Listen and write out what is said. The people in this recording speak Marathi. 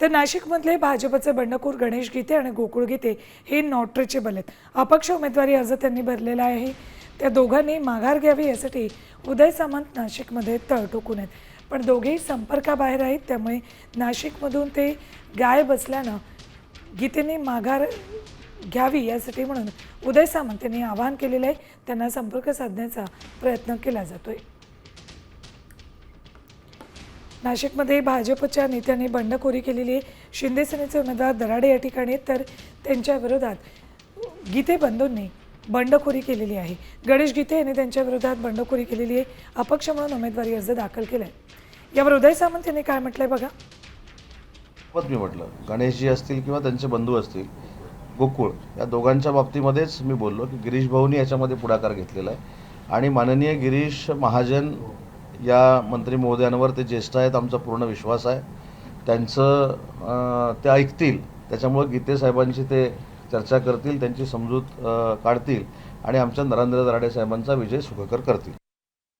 तर नाशिकमधले भाजपचे बंडखोर गणेश गीते आणि गोकुळ गीते हे नॉट रिचेबल आहेत। अपक्ष उमेदवारी अर्ज त्यांनी भरलेला आहे। त्या दोघांनी माघार घ्यावी यासाठी उदय सामंत नाशिकमध्ये तळ ठोकून आहेत, पण दोघेही संपर्काबाहेर आहेत। त्यामुळे नाशिकमधून ते गायब असल्यानं गीतेंनी माघार घ्यावी यासाठी म्हणून उदय सामंत यांनी आवाहन केलेलं आहे। त्यांना संपर्क साधण्याचा प्रयत्न केला जातोय। नाशिकमध्ये भाजपच्या नेत्यांनी बंडखोरी केलेली आहे। शिंदे सेनेचे उमेदवार दराडे या ठिकाणी आहेत, तर त्यांच्या विरोधात गीते बंधूंनी बंडखोरी केलेली आहे। गणेश गीते यांनी त्यांच्या विरोधात बंडखोरी केलेली आहे। अपक्ष म्हणून उमेदवारी अर्ज दाखल केलाय। यावर उदय सामंत यांनी काय म्हटलंय बघा। मी म्हटलं गणेशजी असतील किंवा त्यांचे बंधू असतील, गोकुळ या दोघांच्या बाबतीमध्येच मी बोललो की गिरीश भाऊंनी याच्यामध्ये पुढाकार घेतलेला आहे आणि माननीय गिरीश महाजन या मंत्री महोदयांवर ते ज्येष्ठ आहेत, आमचा पूर्ण विश्वास आहे त्यांचं ते ऐकतील। त्याच्यामुळे गीते साहेबांची ते चर्चा करतील, त्यांची समजूत काढतील आणि आमच्या नरेंद्र दराडे साहेबांचा विजय सुखकर करतील।